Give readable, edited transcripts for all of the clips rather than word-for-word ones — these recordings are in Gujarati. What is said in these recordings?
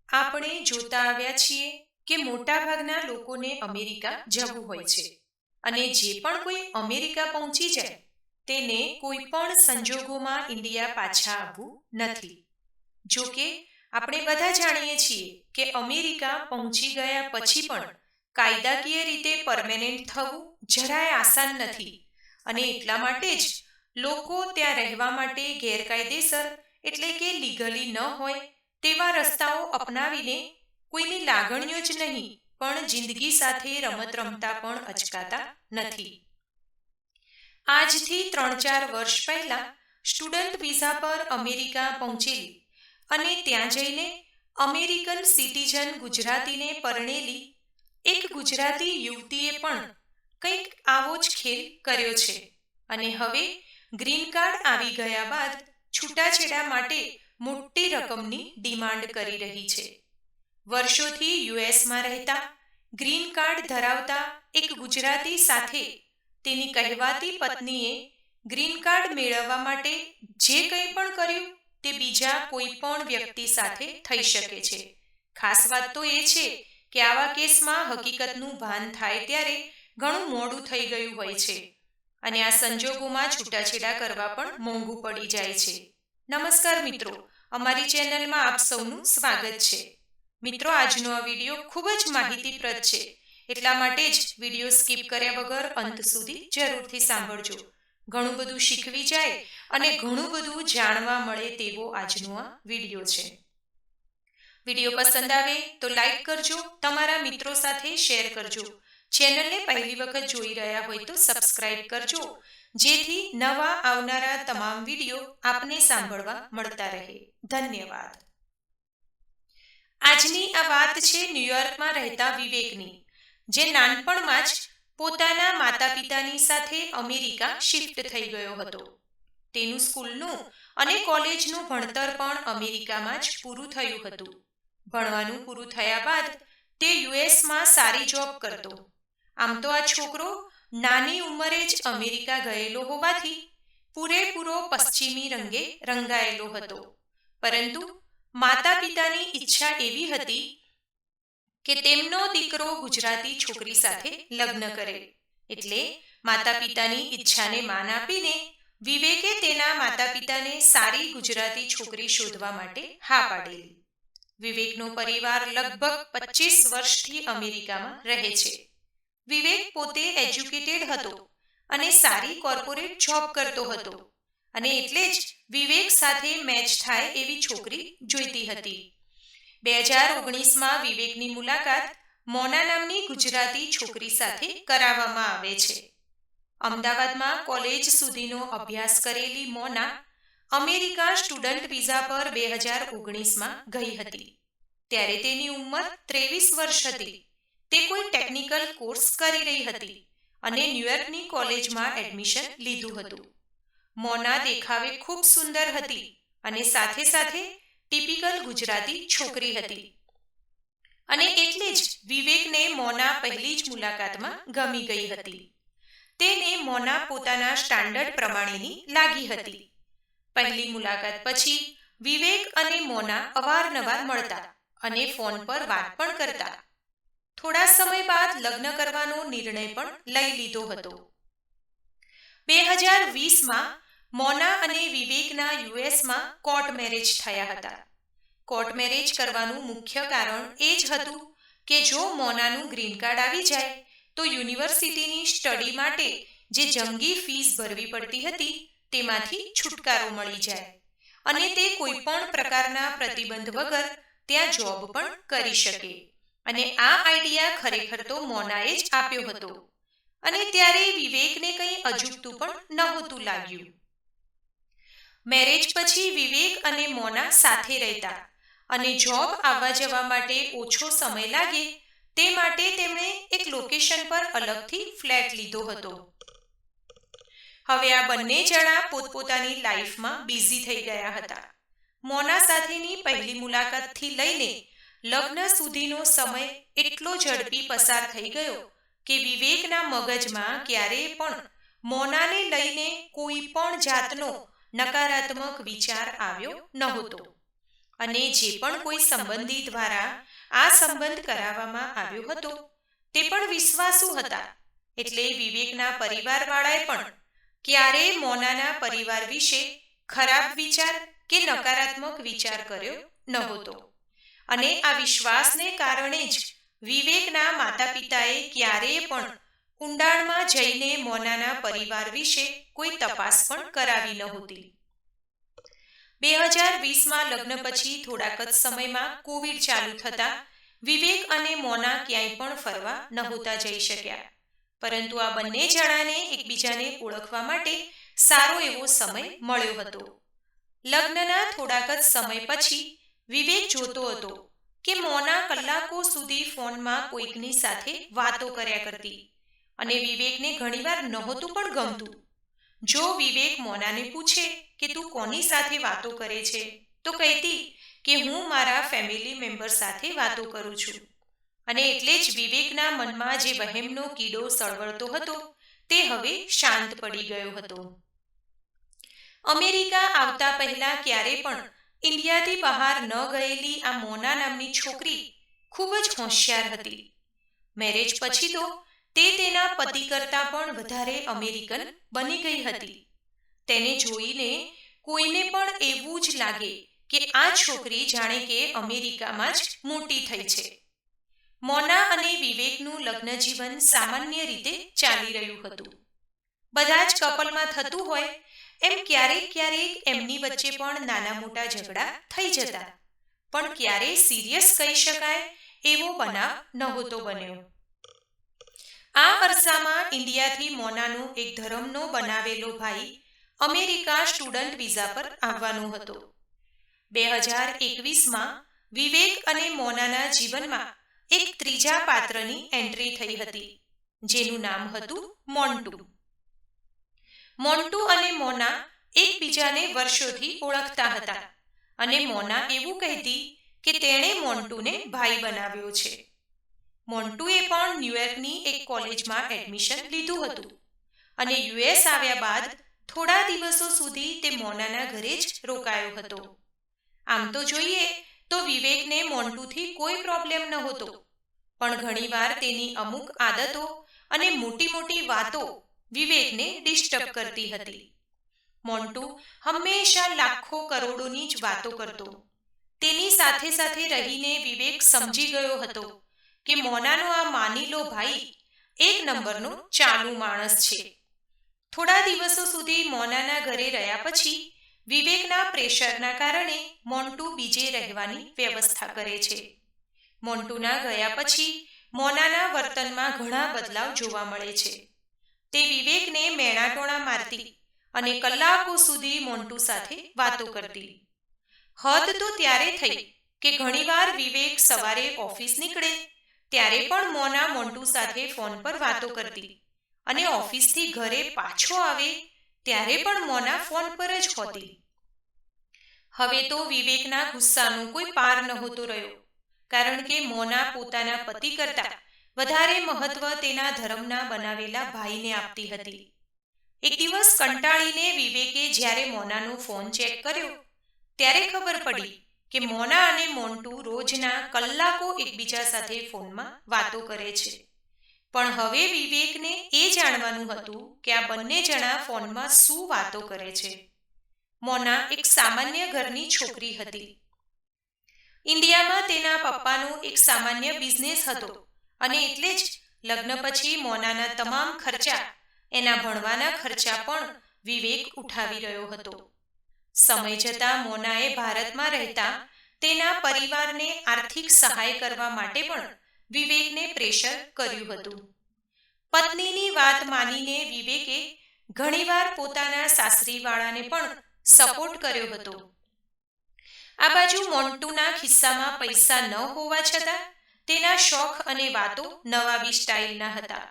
આપણે જોતા આવ્યા છીએ કે મોટાભાગના લોકોને અમેરિકા જવું હોય છે અને જે પણ કોઈ અમેરિકા પહોંચી જાય તેને કોઈ પણ સંજોગોમાં ઇન્ડિયા પાછા આવવું નથી. જો કે આપણે બધા જાણીએ છીએ કે અમેરિકા પહોંચી ગયા પછી પણ કાયદાકીય રીતે પરમેનન્ટ થવું જરાય આસાન નથી અને એટલા માટે જ લોકો ત્યાં રહેવા માટે ગેરકાયદેસર એટલે કે લીગલી ન હોય તેવા રસ્તાઓ અપનાવીને કોઈની લાગણીઓ જ નહીં પણ જિંદગી સાથે રમત રમતા પણ અચકાતા નથી. આજથી 3-4 વર્ષ પહેલા સ્ટુડન્ટ વિઝા પર અમેરિકા પહોંચેલી અને ત્યાં જઈને અમેરિકન સિટીઝન ગુજરાતીને પરણેલી એક ગુજરાતી યુવતીએ પણ કંઈક આવો જ ખેલ કર્યો છે અને હવે ગ્રીન કાર્ડ આવી ગયા બાદ છૂટાછેડા માટે મોટી રકમની ડિમાન્ડ કરી રહી છે. વર્ષોથી યુએસમાં રહેતા ગ્રીન કાર્ડ ધરાવતા એક ગુજરાતી સાથે તેની કહેવાતી પત્નીએ ગ્રીન કાર્ડ મેળવવા માટે જે કંઈ પણ કર્યું તે બીજા કોઈ પણ વ્યક્તિ સાથે થઈ શકે છે. ખાસ વાત તો એ છે કે આવા કેસમાં હકીકતનું ભાન થાય ત્યારે ઘણું મોડું થઈ ગયું હોય છે અને આ સંજોગોમાં છૂટાછેડા કરવા પણ મોંઘું પડી જાય છે. નમસ્કાર મિત્રો, અમારી ચેનલમાં આપ સૌનું સ્વાગત છે. મિત્રો, આજનો આ વિડીયો ખૂબ જ માહિતીપ્રદ છે, એટલા માટે જ વિડીયો સ્કીપ કર્યા વગર અંત સુધી જરૂરથી સાંભળજો. ઘણું બધું શીખવી જાય અને ઘણું બધું જાણવા મળે તેવો આજનો આ વિડીયો છે. વિડીયો પસંદ આવે તો લાઈક કરજો, તમારા મિત્રો સાથે શેર કરજો. ચેનલને પહેલી વખત જોઈ રહ્યા હોય તો સબસ્ક્રાઇબ કરજો, જેથી નવા આવનારા તમામ વિડીયો આપને સાંભળવા મળતા રહે. ધન્યવાદ. આજની આ વાત છે ન્યુયોર્કમાં રહેતા વિવેકની, જે નાનપણમાં જ પોતાના માતા પિતાની સાથે અમેરિકા શિફ્ટ થઈ ગયો હતો. તેનું સ્કૂલનું અને કોલેજનું ભણતર પણ અમેરિકામાં જ પૂરું થયું હતું. ભણવાનું પૂરું થયા બાદ તે યુએસમાં સારી જોબ કરતો. આમ તો આ છોકરો નાની ઉંમરે જ અમેરિકા ગયેલો હોવાથી પૂરેપૂરો પશ્ચિમી રંગે રંગાયેલો હતો, પરંતુ માતા પિતાની ઈચ્છા એવી હતી કે તેમનો દીકરો ગુજરાતી છોકરી સાથે લગ્ન કરે. એટલે માતા પિતાની ઈચ્છાને માન આપીને વિવેકે તેના માતા પિતાને સારી ગુજરાતી છોકરી શોધવા માટે હા પાડેલી. વિવેકનો પરિવાર લગભગ 25 વર્ષથી અમેરિકામાં રહે છે. વિવેક પોતે એજ્યુકેટેડ હતો અને સારી કોર્પોરેટ જોબ કરતો હતો અને એટલે જ વિવેક સાથે મેચ થાય એવી છોકરી જોઈતી હતી. 2019માં વિવેકની મુલાકાત મોના નામની ગુજરાતી છોકરી સાથે કરાવવામાં આવે છે. અમદાવાદમાં કોલેજ સુધીનો અભ્યાસ કરેલી મોના અમેરિકા સ્ટુડન્ટ વિઝા પર 2019માં ગઈ હતી. ત્યારે તેની ઉંમર 23 વર્ષ હતી. તે કોઈ ટેકનિકલ કોર્સ કરી રહી હતી અને ન્યુયોર્કની કોલેજમાં એડમિશન લીધું હતું. મોના દેખાવે ખૂબ સુંદર હતી અને સાથે સાથે ટિપિકલ ગુજરાતી છોકરી હતી અને એટલે જ વિવેકને મોના પહેલી જ મુલાકાતમાં ગમી ગઈ હતી. તેને મોના પોતાના સ્ટાન્ડર્ડ પ્રમાણેની લાગી હતી. પહેલી મુલાકાત પછી વિવેક અને મોના અવારનવાર મળતા અને ફોન પર વાત પણ કરતા. થોડા સમય બાદ લગ્ન કરવાનો નિર્ણય પણ લઈ લીધો હતો. 2020માં મોના અને વિવેકના યુએસમાં કોર્ટ મેરેજ થયા હતા. કોર્ટ મેરેજ કરવાનું મુખ્ય કારણ એ જ હતું કે જો મોનાનું ગ્રીન કાર્ડ આવી જાય તો યુનિવર્સિટીની સ્ટડી માટે જે જંગી ફીસ ભરવી પડતી હતી તેમાંથી છુટકારો મળી જાય અને તે કોઈ પણ પ્રકારના પ્રતિબંધ વગર ત્યાં જોબ પણ કરી શકે. અને આ આઈડિયા ખરેખર તો મોનાએ જ આપ્યો હતો અને ત્યારે વિવેકને કંઈ અજુગતું પણ નહોતું લાગ્યું. મેરેજ પછી વિવેક અને મોના સાથે રહેતા અને જોબ આવવા જવા માટે ઓછો સમય લાગે તે માટે તેમણે એક લોકેશન પર અલગથી ફ્લેટ લીધો હતો. હવે આ બંને જણા પોતપોતાની લાઈફમાં બિઝી થઈ ગયા હતા. મોના સાથેની પહેલી મુલાકાતથી લઈને લગ્ન સુધીનો સમય એટલો ઝડપી પસાર થઈ ગયો કે વિવેકના મગજમાં ક્યારેય પણ મોનાને લઈને કોઈ પણ જાતનો નકારાત્મક વિચાર આવ્યો નહોતો. અને જે પણ કોઈ સંબંધી દ્વારા આ સંબંધ કરાવવામાં આવ્યો હતો તે પણ વિશ્વાસુ હતા. એટલે વિવેકના પરિવારવાળાએ પણ ક્યારેય મોનાના પરિવાર વિશે ખરાબ વિચાર કે નકારાત્મક વિચાર કર્યો નહોતો. અને આ વિશ્વાસને કારણે જ વિવેકના માતા પિતાએ ક્યારેય પણ ઊંડાણમાં જઈને મોનાના પરિવાર વિશે કોઈ તપાસ પણ કરાવી નહોતી. 2020માં લગ્ન પછી થોડાક જ સમયમાં કોવિડ ચાલુ થતા વિવેક અને મોના ક્યાંય પણ ફરવા નહોતા જઈ શક્યા. પરંતુ આ બંને જણાને એકબીજાને ઓળખવા માટે સારો એવો સમય મળ્યો હતો. લગ્નના થોડાક જ સમય પછી વિવેક જોતો હતો કે મોના કલાકો સુધી ફોનમાં કોઈકની સાથે વાતો કર્યા કરતી અને વિવેકને ઘણીવાર નહોતું પણ ગમતું. જો વિવેક મોનાને પૂછે કે તું કોની સાથે વાતો કરે છે તો કહેતી કે હું મારા ફેમિલી મેમ્બર સાથે વાતો કરું છું. અને એટલે જ વિવેકના મનમાં જે વહેમનો કીડો સળવળતો હતો તે હવે શાંત પડી ગયો હતો. અમેરિકા આવતા પહેલા ક્યારે પણ ઇન્ડિયાથી બહાર ન ગયેલી આ મોના નામની છોકરી ખૂબ જ હોશિયાર હતી. મેરેજ પછી તો તે તેના પતિ કરતાં પણ વધારે અમેરિકન બની ગઈ હતી. તેને જોઈને કોઈને પણ એવું જ લાગે કે આ છોકરી જાણે કે અમેરિકામાં જ મોટી થઈ છે. મોના અને વિવેકનું લગ્ન જીવન સામાન્ય રીતે ચાલી રહ્યું હતું. બધા જ કપલમાં થતું હોય એમ ક્યારેક એમની વચ્ચે પણ નાના મોટા ઝઘડા થઈ જતા, પણ ક્યારેય સિરિયસ કહી શકાય એવો બનાવ નહોતો બન્યો. આ અરસામાં ઇન્ડિયાથી મોનાનો એક ધરમનો બનાવેલો ભાઈ અમેરિકા સ્ટુડન્ટ વિઝા પર આવવાનો હતો. 2021માં વિવેક અને મોનાના જીવનમાં એક ત્રીજા પાત્રની એન્ટ્રી થઈ હતી, જેનું નામ હતું મોન્ટુ. મોન્ટુ અને મોના એકબીજાને વર્ષોથી ઓળખતા હતા અને મોના એવું કહેતી કે તેણે મોન્ટુને ભાઈ બનાવ્યો છે. મોન્ટુએ પણ ન્યૂયોર્કની એક કોલેજમાં એડમિશન લીધું હતું અને યુએસ આવ્યા બાદ થોડા દિવસો સુધી તે મોનાના ઘરે જ રોકાયો હતો. આમ તો જોઈએ તો વિવેકને મોન્ટુથી કોઈ પ્રોબ્લેમ નહોતો, પણ ઘણીવાર તેની અમુક આદતો અને મોટી વાતો વિવેકને ડિસ્ટર્બ કરતી હતી. મોન્ટુ હંમેશા લાખો કરોડોની જ વાતો કરતો. તેની સાથે રહીને વિવેક સમજી ગયો હતો કે મોનાનો આ માનીલો ભાઈ એક નંબરનો ચાલુ માણસ છે. થોડા દિવસો સુધી મોનાના ઘરે રહ્યા પછી વિવેકના પ્રેશરના કારણે મોન્ટુ બીજે રહેવાની વ્યવસ્થા કરે છે. મોન્ટુના ગયા પછી મોનાના વર્તનમાં ઘણા બદલાવ જોવા મળે છે. તે વિવેકને મેણાટોણા મારતી અને કલાકો સુધી મોન્ટુ સાથે વાતો કરતી. હદ તો ત્યારે થઈ કે ઘણીવાર વિવેક સવારે ઓફિસ નીકળે ત્યારે પણ મોના મોન્ટુ સાથે ફોન પર વાતો કરતી અને ઓફિસથી ઘરે પાછો આવે ત્યારે પણ મોના ફોન પર જ હોતી. હવે તો વિવેકના ગુસ્સાનો કોઈ પાર નહોતો રહ્યો, કારણ કે મોના પોતાના પતિ કરતાં વધારે મહત્વ તેના ધર્મના બનાવેલા ભાઈને આપતી હતી. એક દિવસ કંટાળીને વિવેકે જ્યારે મોનાનો ફોન ચેક કર્યો ત્યારે ખબર પડી કે મોના અને મોન્ટુ રોજના કલાકો એકબીજા સાથે ફોનમાં વાતો કરે છે. પણ હવે વિવેકને એ જાણવાનું હતું કે આ બંને જણા ફોનમાં શું વાતો કરે છે. મોના એક સામાન્ય ઘરની છોકરી હતી. ઇન્ડિયામાં તેના પપ્પાનો એક સામાન્ય બિઝનેસ હતો અને એટલે જ લગ્ન પછી મોનાના તમામ ખર્ચા, એના ભણવાના ખર્ચા પણ વિવેક ઉઠાવી રહ્યો હતો. સમય જતાં મોનાએ ભારતમાં રહેતા તેના પરિવારને આર્થિક સહાય કરવા માટે પણ વિવેકને પ્રેશર કર્યું હતું. પત્નીની વાત માનીને વિવેકે ઘણીવાર પોતાના સાસરીવાળાને પણ સપોર્ટ કર્યો હતો. આ બાજુ મોન્ટુના ખિસ્સામાં પૈસા ન હોવા છતાં તેના શોખ અને વાતો નવાબી સ્ટાઇલના હતા.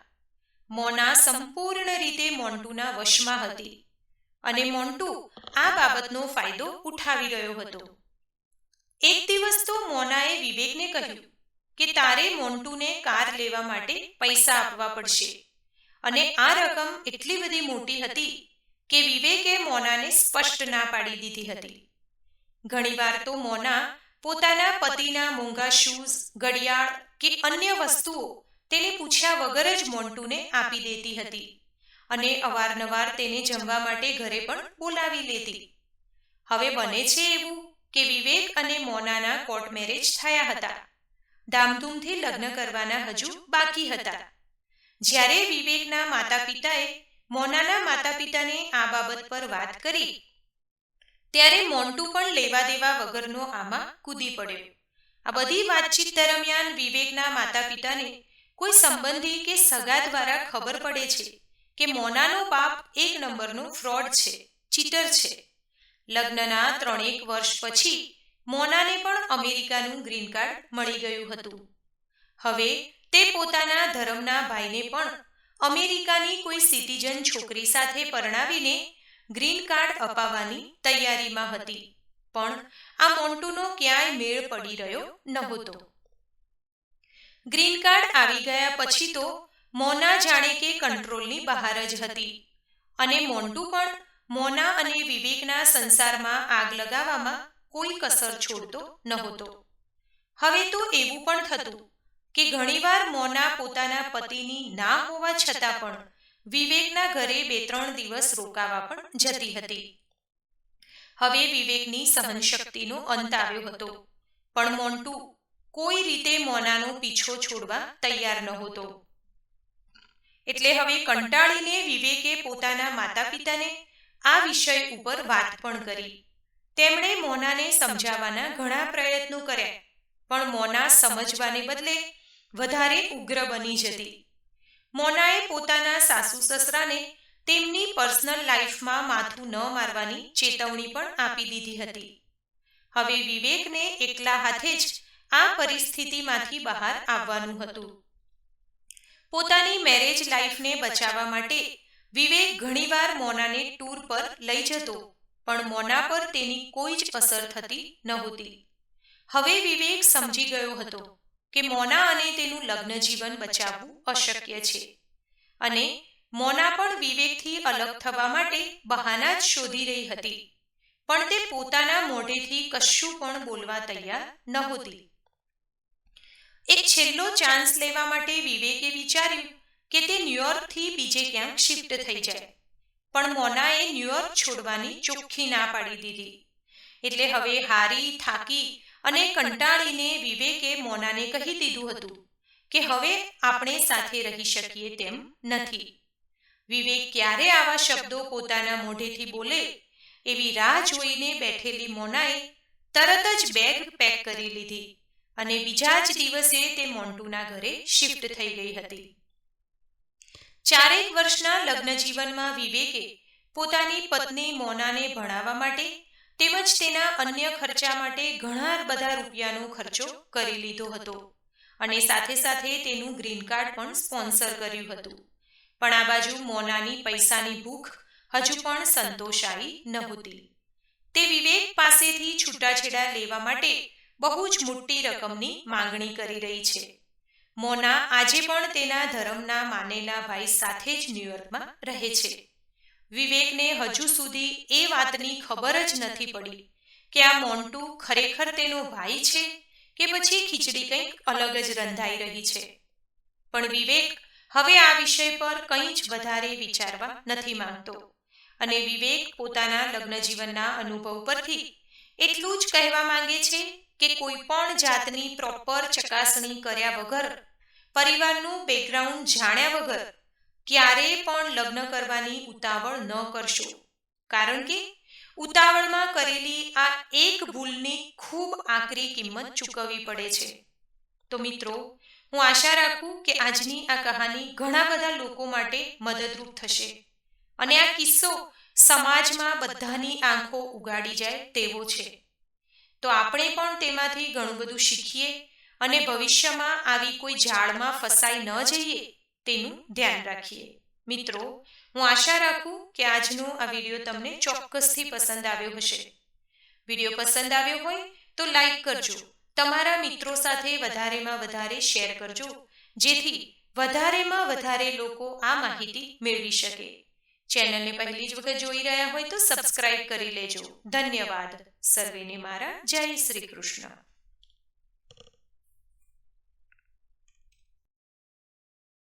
મોના સંપૂર્ણ રીતે મોન્ટુના વશમાં હતી અને મોન્ટુ આ બાબતનો ફાયદો ઉઠાવી રહ્યો હતો. એક દિવસ તો મોનાએ વિવેકને કહ્યું કે તારે મોન્ટુને કાર લેવા માટે પૈસા આપવા પડશે, અને આ રકમ એટલી બધી મોટી હતી કે વિવેકે મોનાને સ્પષ્ટ ના પાડી દીધી હતી. ઘણીવાર તો મોના પોતાના પતિના મોંઘા શૂઝ, ઘડિયાળ કે અન્ય વસ્તુઓ તેને પૂછ્યા વગર જ મોન્ટુને આપી દેતી હતી અને અવારનવાર તેને જમવા માટે ઘરે પણ બોલાવી લેતી. હવે બને છે એવું કે વિવેક અને મોનાના કોર્ટ મેરેજ થયા હતા. ધામધૂમથી લગ્ન કરવાના હજુ બાકી હતા. જ્યારે વિવેકના માતા પિતાએ મોનાના માતા પિતાને આ બાબત પર વાત કરી ત્યારે મોન્ટુ પણ લેવા દેવા વગરનો આમાં કૂદી પડ્યો. આ બધી વાતચીત દરમિયાન વિવેકના માતા પિતાને કોઈ સંબંધી કે સગા દ્વારા ખબર પડે છે કે મોનાનો બાપ એક નંબરનો ફ્રોડ છે, ચીટર છે. લગ્નના 3 વર્ષ પછી મોનાને પણ અમેરિકાનું ગ્રીન કાર્ડ મળી ગયું હતું. હવે તે પોતાના ધર્મના ભાઈને પણ અમેરિકાની કોઈ સિટીઝન છોકરી સાથે પરણાવીને ગ્રીન કાર્ડ અપાવવાની તૈયારીમાં હતી. પણ આ મોન્ટુનો ક્યાંય મેળ પડી રહ્યો નહોતો. ગ્રીન કાર્ડ આવી ગયા પછી તો મોના જાણે કે કંટ્રોલની બહાર જ હતી અને મોન્ટુ પણ મોના અને વિવેકના સંસારમાં આગ લગાવવામાં કોઈ કસર છોડતો નહોતો. હવે તો એવું પણ થતું કે ઘણીવાર મોના પોતાના પતિની ના હોવા છતાં પણ વિવેકના ઘરે 2-3 દિવસ રોકાવા પણ જતી હતી. હવે વિવેકની સહનશક્તિનો અંત આવ્યો હતો, પણ મોન્ટુ કોઈ રીતે મોનાનો પીછો છોડવા તૈયાર નહોતો. એટલે હવે કંટાળીને વિવેકે પોતાના માતા પિતાને આ વિષય ઉપર વાત પણ કરી. તેમણે મોનાને સમજાવવાના ઘણા પ્રયત્નો કર્યા, પણ મોના સમજવાને બદલે વધારે ઉગ્ર બની જતી. મોનાએ પોતાના સાસુ સસરાને તેમની પર્સનલ લાઈફમાં માથું ન મારવાની ચેતવણી પણ આપી દીધી હતી. હવે વિવેકને એકલા હાથે જ આ પરિસ્થિતિમાંથી બહાર આવવાનું હતું. પોતાની મેરેજ લાઈફને બચાવવા માટે વિવેક ઘણીવાર મોનાને ટૂર પર લઈ જતો, પણ મોના પર તેની કોઈ જ અસર થતી નહોતી. હવે વિવેક સમજી ગયો હતો કે મોના અને તેનું લગ્ન જીવન બચાવવું અશક્ય છે અને મોના પણ વિવેકથી અલગ થવા માટે બહાના જ શોધી રહી હતી, પણ તે પોતાના મોઢેથી કશું પણ બોલવા તૈયાર નહોતી. એક છેલ્લો ચાન્સ લેવા માટે વિવેકે વિચાર્યું કે તે ન્યૂયોર્કથી બીજે ક્યાંક શિફ્ટ થઈ જાય, પણ મોનાએ ન્યૂયોર્ક છોડવાની ચોખ્ખી ના પાડી દીધી. એટલે હવે હારી, થાકી અને કંટાળીને વિવેકે મોનાને કહી દીધું હતું કે હવે આપણે સાથે રહી શકીએ તેમ નથી. વિવેક ક્યારે આવા શબ્દો પોતાના મોઢેથી બોલે એવી રાહ જોઈને બેઠેલી મોનાએ તરત જ બેગ પેક કરી લીધી અને બીજા જ દિવસે તે મોન્ટુના ઘરે શિફ્ટ થઈ ગઈ હતી. 4 વર્ષના લગ્ન જીવનમાં વિવેકે પોતાની પત્ની મોનાને ભણાવવા માટે તેમજ તેના અન્ય ખર્ચા માટે ઘણા બધા રૂપિયાનો ખર્ચો કરી લીધો હતો અને સાથે સાથે તેનું ગ્રીન કાર્ડ પણ સ્પોન્સર કર્યું હતું. પણ આ બાજુ મોનાની પૈસાની ભૂખ હજુ પણ સંતોષાઈ નહોતી. તે વિવેક પાસેથી છૂટાછેડા લેવા માટે બહુ જ મોટી રકમની માંગણી કરી રહી છે. મોના આજે પણ તેના ધર્મના માનેલા ભાઈ સાથે જ ન્યૂયોર્કમાં રહે છે. વિવેકને હજુ સુધી એ વાતની ખબર જ નથી પડી કે આ મોન્ટુ ખરેખર તેનો ભાઈ છે કે પછી ખીચડી કંઈક અલગ જ રંધાઈ રહી છે. પણ વિવેક હવે આ વિષય પર કંઈ જ વધારે વિચારવા નથી માંગતો અને વિવેક પોતાના લગ્ન જીવનના અનુભવ પરથી એટલું જ કહેવા માંગે છે કે કોઈ પણ જાતની પ્રોપર ચકાસણી કર્યા વગર, પરિવારનું બેકગ્રાઉન્ડ જાણ્યા વગર ક્યારેય પણ લગ્ન કરવાની ઉતાવળ ન કરશો, કારણ કે ઉતાવળમાં કરેલી આ એક ભૂલની ખૂબ આકરી કિંમત ચૂકવવી પડે છે. તો મિત્રો, હું આશા રાખું કે આજની આ કહાની ઘણા બધા લોકો માટે મદદરૂપ થશે અને આ કિસ્સો સમાજમાં બધાની આંખો ઉગાડી જાય તેવો છે. તો આપણે પણ તેમાંથી ઘણું બધું શીખીએ અને ભવિષ્યમાં આવી કોઈ જાળમાં ફસાઈ ન જઈએ તેનું ધ્યાન રાખીએ. મિત્રો, હું આશા રાખું કે આજનો આ વિડીયો તમને ચોક્કસથી પસંદ આવ્યો હશે. વિડીયો પસંદ આવ્યો હોય તો લાઈક કરજો, તમારા મિત્રો સાથે વધારેમાં વધારે શેર કરજો, જેથી વધારેમાં વધારે લોકો આ માહિતી મેળવી શકે. ચેનલને પહેલી જ વખત જોઈ રહ્યા હોય તો સબસ્ક્રાઇબ કરી લેજો. ધન્યવાદ. સર્વેને મારા જય શ્રી કૃષ્ણ.